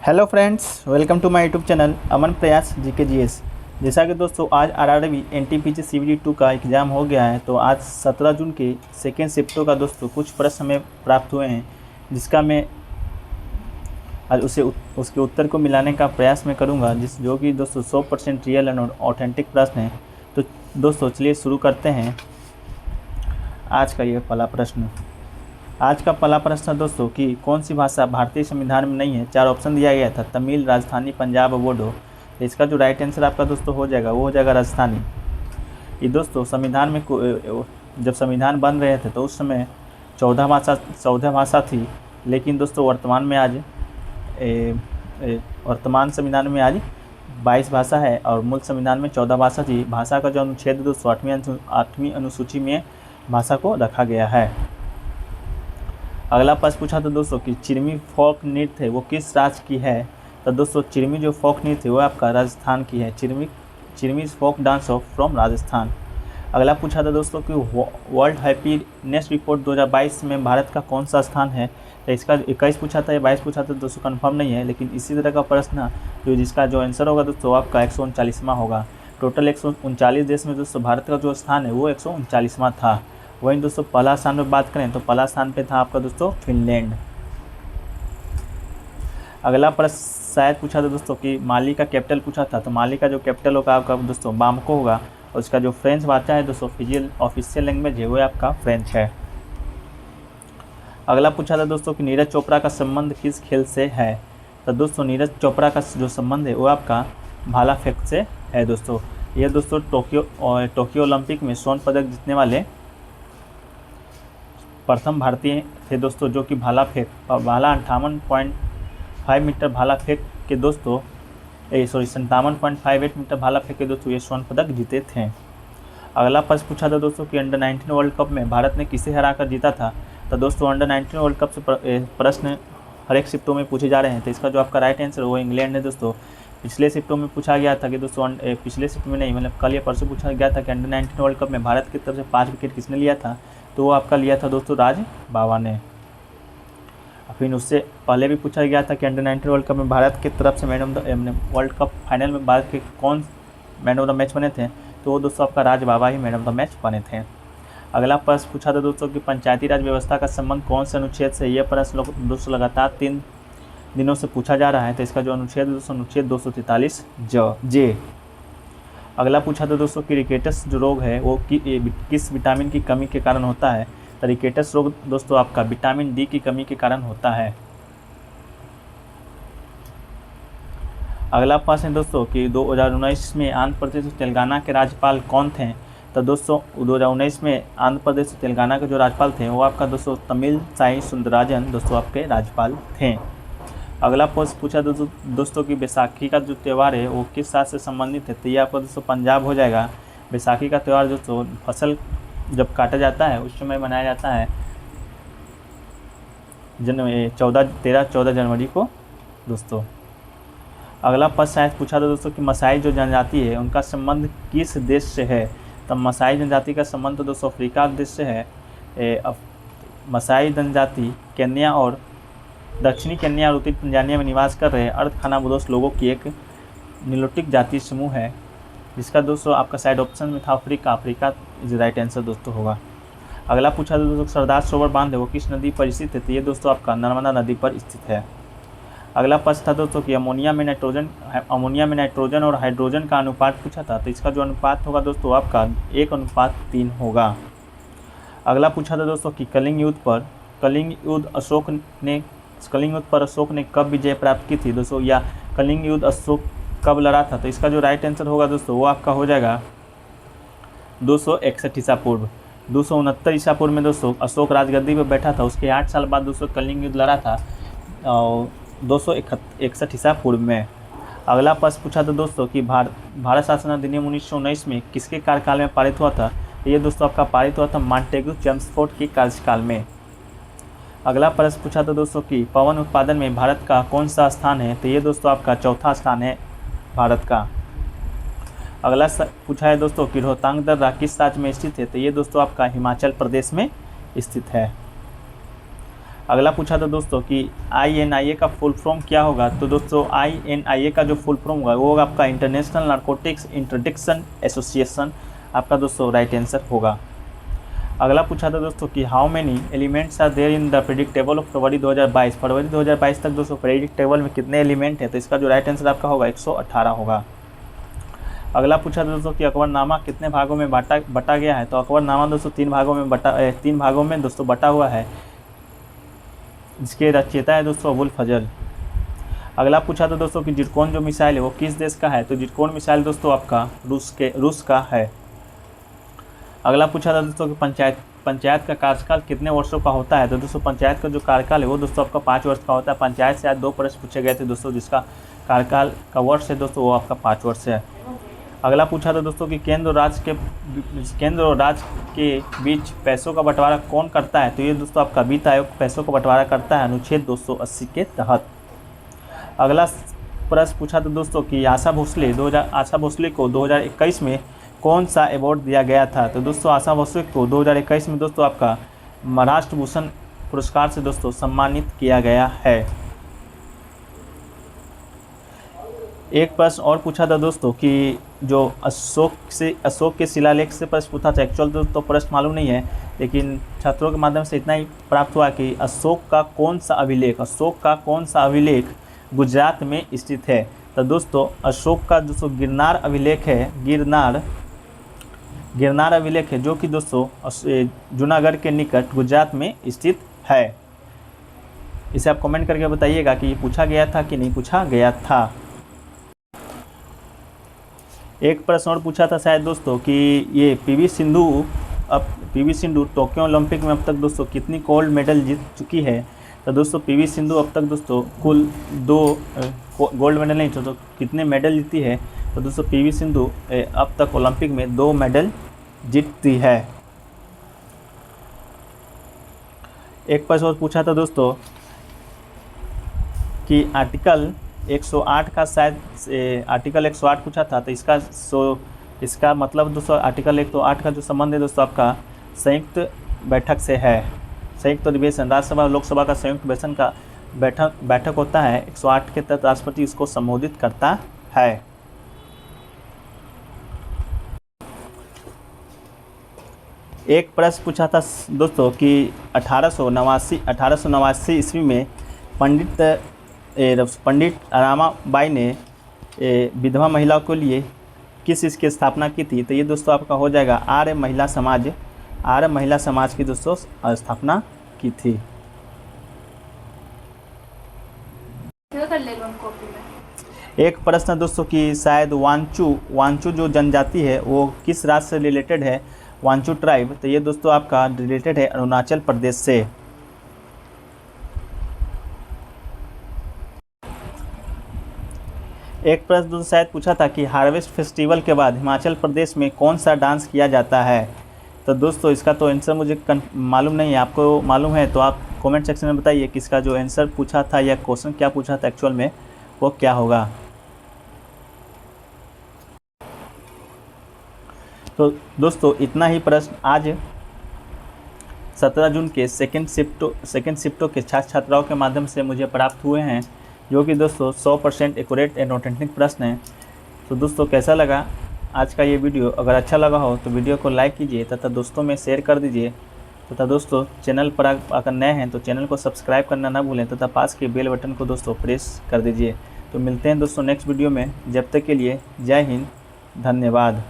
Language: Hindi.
Hello friends, welcome to my YouTube channel Aman Prayas GKGS। जैसा कि दोस्तों आज RRB NTPC CBT 2 का एग्ज़ाम हो गया है, तो आज 17 जून के सेकेंड शिफ्टों का दोस्तों कुछ प्रश्न हमें प्राप्त हुए हैं, जिसका मैं आज उसके उत्तर को मिलाने का प्रयास मैं करूंगा, जो कि दोस्तों 100% रियल एंड ऑथेंटिक प्रश्न है। तो दोस्तों चलिए शुरू करते हैं आज का ये पहला प्रश्न। आज का पहला प्रश्न है दोस्तों कि कौन सी भाषा भारतीय संविधान में नहीं है। 4 ऑप्शन दिया गया था, तमिल, राजस्थानी, पंजाब, बोडो। तो इसका जो राइट आंसर आपका दोस्तों हो जाएगा वो हो जाएगा राजस्थानी। ये दोस्तों संविधान में जब संविधान बन रहे थे तो उस समय 14 भाषा थी, लेकिन दोस्तों वर्तमान संविधान में आज 22 भाषा है और मूल संविधान में 14 भाषा थी। भाषा का जो अनुच्छेद दोस्तों 8वीं अनुसूची में भाषा को रखा गया है। अगला प्रश्न पूछा था दोस्तों कि चिरमी फोक नृत्य है वो किस राज्य की है। तो दोस्तों चिरमी जो फोक नृत्य है वो आपका राजस्थान की है। Chirmi folk dance of from Rajasthan. अगला पूछा था दोस्तों कि वर्ल्ड हैप्पीनेस रिपोर्ट 2022 में भारत का कौन सा स्थान है। तो इसका 21 पूछा था या 22 पूछा था दोस्तों कंफर्म नहीं है, लेकिन इसी तरह का प्रश्न जिसका जो आंसर होगा दोस्तों आपका 139वां होगा। टोटल 139 देश में दोस्तों भारत का जो स्थान है वो 139वां था। वहीं दोस्तों पहला स्थान पर बात करें तो पहला स्थान पे था आपका दोस्तों फिनलैंड। अगला प्रश्न शायद पूछा था दोस्तों कि माली का कैपिटल पूछा था, तो माली का जो कैपिटल होगा आपका दोस्तों बामको होगा और उसका जो फ्रेंच भाषा है दोस्तों ऑफिशियल लैंग्वेज है वो आपका फ्रेंच है। अगला पूछा था दोस्तों कि नीरज चोपड़ा का संबंध किस खेल से है। तो दोस्तों नीरज चोपड़ा का जो संबंध है वो आपका भाला फेंक से है दोस्तों। यह दोस्तों टोक्यो ओलंपिक में स्वर्ण पदक जीतने वाले प्रथम भारतीय थे दोस्तों, जो कि भाला 58.5 मीटर भाला फेंक के दोस्तों 57.58 मीटर भाला फेंक के दोस्तों ये स्वर्ण पदक जीते थे। अगला प्रश्न पूछा था दोस्तों कि अंडर 19 वर्ल्ड कप में भारत ने किसे हराकर जीता था। तो दोस्तों अंडर 19 वर्ल्ड कप से प्रश्न हर एक शिफ्टों में पूछे जा रहे हैं, तो इसका जो आपका राइट आंसर वो इंग्लैंड है दोस्तों। पिछले शिफ्टों में पूछा गया था कि दोस्तों पिछले शिफ्ट में नहीं, मतलब कल या परसों पूछा गया था कि अंडर 19 वर्ल्ड कप में भारत की तरफ से 5 विकेट किसने लिया था। तो वो आपका लिया था दोस्तों राज बावा ने। फिर उससे पहले भी पूछा गया था कि अंडर 19 वर्ल्ड कप में भारत की तरफ से वर्ल्ड कप फाइनल में भारत के कौन मैन ऑफ द मैच बने थे। तो वो दोस्तों आपका राज बावा ही मैन ऑफ द मैच बने थे। अगला प्रश्न पूछा था दोस्तों कि पंचायती राज व्यवस्था का संबंध कौन से अनुच्छेद से। यह प्रश्न दोस्तों लगातार 3 दिनों से पूछा जा रहा है, तो इसका जो अनुच्छेद दोस्तों अनुच्छेद 243 जे। अगला पूछा था दोस्तों कि रिकेटस जो रोग है वो किस विटामिन की कमी के कारण होता है। तो रिकेटस रोग दोस्तों आपका विटामिन डी की कमी के कारण होता है। अगला प्रश्न है दोस्तों कि 2019 में आंध्र प्रदेश और तेलंगाना के राज्यपाल कौन थे। तो दोस्तों 2019 में आंध्र प्रदेश और तेलंगाना के जो राज्यपाल थे वो आपका दोस्तों तमिल साई सुंदरराजन दोस्तों आपके राज्यपाल थे। अगला प्रश्न पूछा दोस्तों कि बैसाखी का जो त्यौहार है वो किस साल से संबंधित है। तो ये आपका दोस्तों पंजाब हो जाएगा। बैसाखी का त्यौहार दोस्तों फसल जब काटा जाता है उस समय मनाया जाता है 13-14 जनवरी को दोस्तों। अगला प्रश्न शायद पूछा था दोस्तों कि मसाई जो जनजाति है उनका संबंध किस देश से है। तो मसाई जनजाति का संबंध तो दोस्तों अफ्रीका देश से है। मसाई जनजाति केन्या और दक्षिणी केन्या और उत्तरी तंजानिया में निवास कर रहे अर्ध खानाबदोश लोगों की एक निलोटिक जाति समूह है, जिसका दोस्तों आपका साइड ऑप्शन में था अफ्रीका इज राइट आंसर दोस्तों होगा। अगला पूछा था दोस्तों सरदार सरोवर बांध है वो किस नदी पर स्थित है। तो ये दोस्तों आपका नर्मदा नदी पर स्थित है। अगला प्रश्न था दोस्तों कि अमोनिया में नाइट्रोजन और हाइड्रोजन का अनुपात पूछा था। तो इसका जो अनुपात होगा दोस्तों आपका 1:3 होगा। अगला पूछा था दोस्तों कि कलिंग युद्ध पर अशोक ने कब विजय प्राप्त की थी दोस्तों, या कलिंग युद्ध अशोक कब लड़ा था। तो इसका जो राइट आंसर होगा दोस्तों वो आपका हो जाएगा 261 ईसा पूर्व। 269 ईसा पूर्व में दोस्तों अशोक राजगद्दी पर बैठा था, उसके 8 साल बाद दोस्तों कलिंग युद्ध लड़ा था 261 ईसा पूर्व में। अगला प्रश्न पूछा था दोस्तों कि भारत शासन अधिनियम 1919 में किसके कार्यकाल में पारित हुआ था। ये दोस्तों आपका पारित हुआ था मॉन्टेग्यू चेम्सफोर्ड के कार्यकाल में। अगला प्रश्न पूछा था दोस्तों कि पवन उत्पादन में भारत का कौन सा स्थान है। तो ये दोस्तों आपका चौथा स्थान है भारत का। अगला पूछा है दोस्तों कि रोहतांग दर्रा किस राज्य में स्थित है। तो ये दोस्तों आपका हिमाचल प्रदेश में स्थित है। अगला पूछा था दोस्तों कि INIA का फुल फॉर्म क्या होगा। तो दोस्तों INIA का जो फुल फॉर्म होगा वो होगा आपका इंटरनेशनल नारकोटिक्स इंटरडिक्शन एसोसिएशन, आपका दोस्तों राइट आंसर होगा। अगला पूछा था दोस्तों कि how many elements are there in the periodic table of February 2022। फरवरी 2022 तक दोस्तों प्रेडिक्ट टेबल में कितने एलिमेंट हैं। तो इसका जो राइट आंसर आपका होगा 118 होगा। अगला पूछा था दोस्तों कि अकबरनामा कितने भागों में बटा गया है। तो अकबरनामा दोस्तों तीन भागों में दोस्तों बटा हुआ है, जिसके रचयिता है दोस्तों अबुल फजल। अगला पूछा था दोस्तों कि जिरकोन जो मिसाइल है वो किस देश का है। तो जिरकोन मिसाइल दोस्तों आपका रूस का है। अगला पूछा था दोस्तों कि पंचायत का कार्यकाल कितने वर्षों का होता है। तो दोस्तों पंचायत का जो कार्यकाल है वो दोस्तों आपका 5 वर्ष का होता है। पंचायत से आज 2 प्रश्न पूछे गए थे दोस्तों, जिसका कार्यकाल का वर्ष है दोस्तों वो आपका 5 वर्ष है। अगला पूछा था दोस्तों कि केंद्र और राज्य के बीच पैसों का बंटवारा कौन करता है। तो ये दोस्तों आपका वित्त आयोग पैसों का बंटवारा करता है अनुच्छेद 280 के तहत। अगला प्रश्न पूछा था दोस्तों कि आशा भोसले को 2021 में कौन सा अवार्ड दिया गया था। तो दोस्तों आशा भोसले को 2021 में दोस्तों आपका महाराष्ट्र भूषण पुरस्कार से दोस्तों सम्मानित किया गया है। एक प्रश्न और पूछा था दोस्तों कि जो अशोक के शिलालेख से प्रश्न पूछा था। एक्चुअल तो प्रश्न मालूम नहीं है, लेकिन छात्रों के माध्यम से इतना ही प्राप्त हुआ कि अशोक का कौन सा अभिलेख गुजरात में स्थित है। तो दोस्तों अशोक का दोस्तों गिरनार अभिलेख है, जो कि दोस्तों जूनागढ़ के निकट गुजरात में स्थित है। इसे आप कमेंट करके बताइएगा कि ये पूछा गया था कि नहीं पूछा गया था। एक प्रश्न और पूछा था शायद दोस्तों कि ये पीवी सिंधु टोक्यो ओलंपिक में अब तक दोस्तों कितनी गोल्ड मेडल जीत चुकी है। तो दोस्तों पीवी सिंधु अब तक दोस्तों कुल 2 गोल्ड मेडल नहीं तो कितने मेडल जीती है। तो दोस्तों पीवी सिंधु अब तक ओलंपिक में 2 मेडल जीतती है। एक प्रश्न और पूछा था दोस्तों कि आर्टिकल 108 का शायद आर्टिकल 108 पूछा था। तो इसका मतलब दोस्तों आर्टिकल 108 का जो संबंध है दोस्तों आपका संयुक्त बैठक से है। संयुक्त अधिवेशन राज्यसभा और लोकसभा का संयुक्त अधिवेशन का बैठक होता है। 108 के तहत राष्ट्रपति इसको संबोधित करता है। एक प्रश्न पूछा था दोस्तों कि 1889 ईस्वी में पंडित रमाबाई ने विधवा महिलाओं के लिए किस इसकी स्थापना की थी। तो ये दोस्तों आपका हो जाएगा आर्य महिला समाज की दोस्तों स्थापना की थी। एक प्रश्न दोस्तों कि शायद वांचू जो जनजाति है वो किस राज्य से रिलेटेड है। वांचू ट्राइब, तो ये दोस्तों आपका रिलेटेड है अरुणाचल प्रदेश से। एक प्रश्न दोस्तों शायद पूछा था कि हार्वेस्ट फेस्टिवल के बाद हिमाचल प्रदेश में कौन सा डांस किया जाता है। तो दोस्तों इसका तो आंसर मुझे मालूम नहीं है, आपको मालूम है तो आप कमेंट सेक्शन में बताइए कि इसका जो आंसर पूछा था या क्वेश्चन क्या पूछा था एक्चुअल में वो क्या होगा। तो दोस्तों इतना ही प्रश्न आज 17 जून के सेकेंड शिफ्टों के छात्राओं के माध्यम से मुझे प्राप्त हुए हैं, जो कि दोस्तों 100% एक्यूरेट एंड ऑथेंटिक प्रश्न हैं। तो दोस्तों कैसा लगा आज का ये वीडियो। अगर अच्छा लगा हो तो वीडियो को लाइक कीजिए तथा दोस्तों में शेयर कर दीजिए तथा दोस्तों चैनल पर अगर नए हैं तो चैनल को सब्सक्राइब करना ना भूलें तथा पास के बेल बटन को दोस्तों प्रेस कर दीजिए। तो मिलते हैं दोस्तों नेक्स्ट वीडियो में, जब तक के लिए जय हिंद, धन्यवाद।